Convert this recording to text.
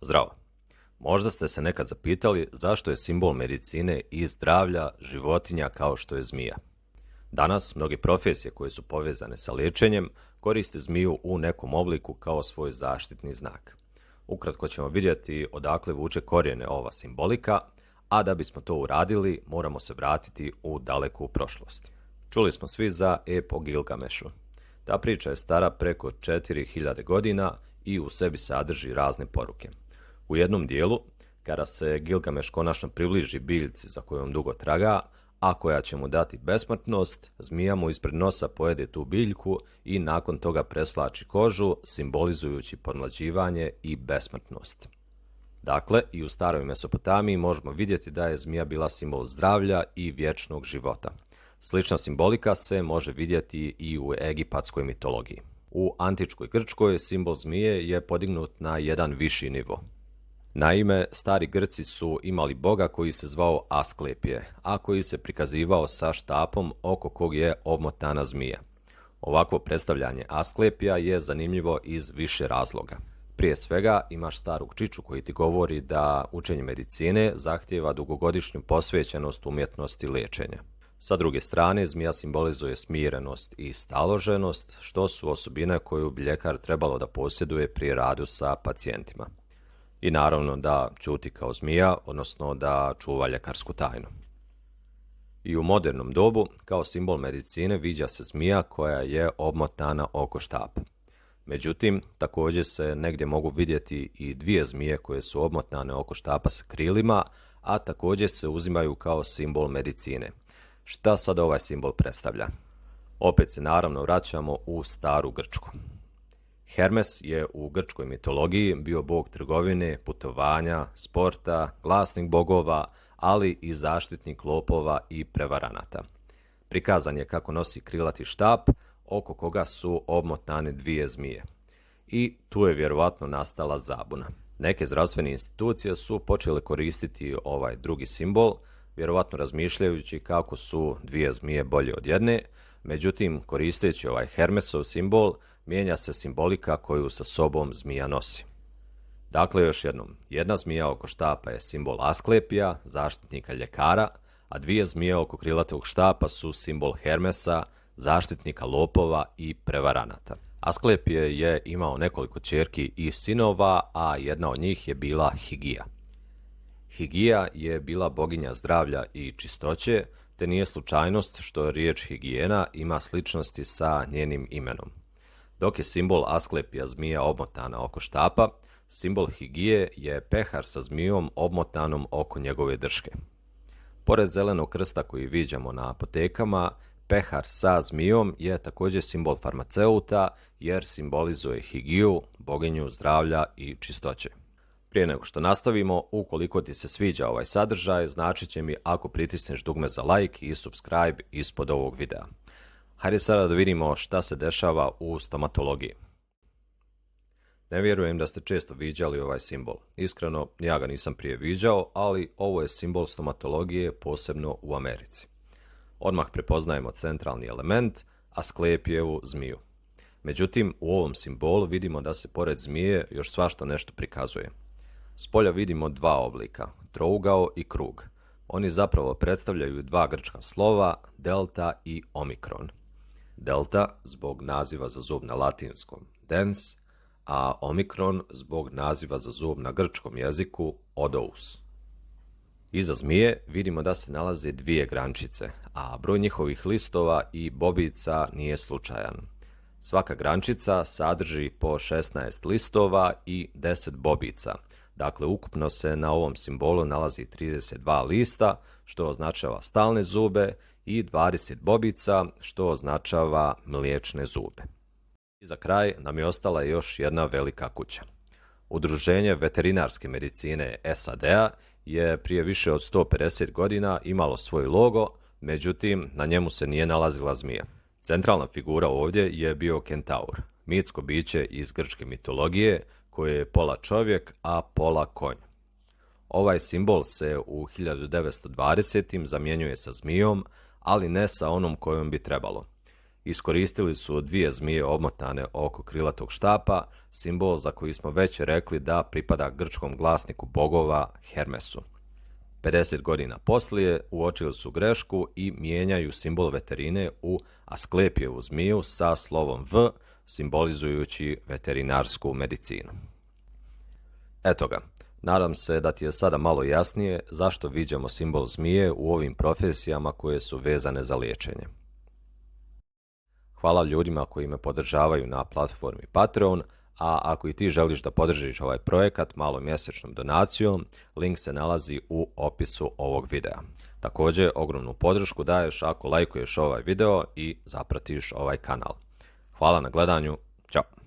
Zdravo! Možda ste se nekad zapitali zašto je simbol medicine i zdravlja životinja kao što je zmija. Danas mnoge profesije koje su povezane sa liječenjem koriste zmiju u nekom obliku kao svoj zaštitni znak. Ukratko ćemo vidjeti odakle vuče korijene ova simbolika, a da bismo to uradili moramo se vratiti u daleku prošlost. Čuli smo svi za ep o Gilgamešu. Ta priča je stara preko 4000 godina i u sebi sadrži razne poruke. U jednom dijelu, kada se Gilgameš konačno približi biljci za kojom dugo traga, a koja će mu dati besmrtnost, zmija mu ispred nosa pojede tu biljku i nakon toga preslači kožu, simbolizujući podmlađivanje i besmrtnost. Dakle, i u staroj Mesopotamiji možemo vidjeti da je zmija bila simbol zdravlja i vječnog života. Slična simbolika se može vidjeti i u egipatskoj mitologiji. U antičkoj Grčkoj simbol zmije je podignut na jedan viši nivo. Naime, stari Grci su imali boga koji se zvao Asklepije, a koji se prikazivao sa štapom oko kog je obmotana zmija. Ovakvo predstavljanje Asklepija je zanimljivo iz više razloga. Prije svega imaš starog čiču koji ti govori da učenje medicine zahtijeva dugogodišnju posvećenost umjetnosti liječenja. Sa druge strane, zmija simbolizuje smirenost i staloženost, što su osobine koju bi ljekar trebalo da posjeduje pri radu sa pacijentima. I naravno da ćuti kao zmija, odnosno da čuva ljekarsku tajnu. I u modernom dobu, kao simbol medicine, viđa se zmija koja je obmotana oko štapa. Međutim, također se negdje mogu vidjeti i dvije zmije koje su obmotane oko štapa sa krilima, a također se uzimaju kao simbol medicine. Šta sad ovaj simbol predstavlja? Opet se naravno vraćamo u staru Grčku. Hermes je u grčkoj mitologiji bio bog trgovine, putovanja, sporta, glasnik bogova, ali i zaštitnik lopova i prevaranata. Prikazan je kako nosi krilati štap, oko koga su obmotane dvije zmije. I tu je vjerovatno nastala zabuna. Neke zdravstvene institucije su počele koristiti ovaj drugi simbol, vjerovatno razmišljajući kako su dvije zmije bolje od jedne, međutim, koristeći ovaj Hermesov simbol, mijenja se simbolika koju sa sobom zmija nosi. Dakle, još jednom, jedna zmija oko štapa je simbol Asklepija, zaštitnika ljekara, a dvije zmije oko krilatog štapa su simbol Hermesa, zaštitnika lopova i prevaranata. Asklepije je imao nekoliko ćerki i sinova, a jedna od njih je bila Higija. Higija je bila boginja zdravlja i čistoće, te nije slučajnost što riječ higijena ima sličnosti sa njenim imenom. Dok je simbol Asklepija zmija obmotana oko štapa, simbol Higije je pehar sa zmijom obmotanom oko njegove drške. Pored zelenog krsta koji viđamo na apotekama, pehar sa zmijom je također simbol farmaceuta jer simbolizuje Higiju, boginju zdravlja i čistoće. Prije nego što nastavimo, ukoliko ti se sviđa ovaj sadržaj, značit će mi ako pritisneš dugme za like i subscribe ispod ovog videa. Hajde sada da vidimo šta se dešava u stomatologiji. Ne vjerujem da ste često viđali ovaj simbol. Iskreno, ja ga nisam prije viđao, ali ovo je simbol stomatologije posebno u Americi. Odmah prepoznajemo centralni element, Asklepijevu zmiju. Međutim, u ovom simbolu vidimo da se pored zmije još svašta nešto prikazuje. Spolja vidimo dva oblika, trougao i krug. Oni zapravo predstavljaju dva grčka slova, delta i omikron. Delta zbog naziva za zub na latinskom dens, a omikron zbog naziva za zub na grčkom jeziku odous. Iza zmije vidimo da se nalaze dvije grančice, a broj njihovih listova i bobica nije slučajan. Svaka grančica sadrži po 16 listova i 10 bobica. Dakle, ukupno se na ovom simbolu nalazi 32 lista, što označava stalne zube, i 20 bobica, što označava mliječne zube. I za kraj nam je ostala još jedna velika kuća. Udruženje veterinarske medicine SAD-a je prije više od 150 godina imalo svoj logo, međutim, na njemu se nije nalazila zmija. Centralna figura ovdje je bio kentaur, mitsko biće iz grčke mitologije, koje je pola čovjek, a pola konj. Ovaj simbol se u 1920. zamjenjuje sa zmijom, ali ne sa onom kojom bi trebalo. Iskoristili su dvije zmije omotane oko krilatog štapa, simbol za koji smo već rekli da pripada grčkom glasniku bogova Hermesu. 50 godina poslije uočili su grešku i mijenjaju simbol veterine u Asklepijevu zmiju sa slovom V, simbolizujući veterinarsku medicinu. Eto ga, nadam se da ti je sada malo jasnije zašto viđamo simbol zmije u ovim profesijama koje su vezane za liječenje. Hvala ljudima koji me podržavaju na platformi Patreon, a ako i ti želiš da podržiš ovaj projekat malom mjesečnom donacijom, link se nalazi u opisu ovog videa. Također, ogromnu podršku daješ ako lajkuješ ovaj video i zapratiš ovaj kanal. Hvala na gledanju, ćao!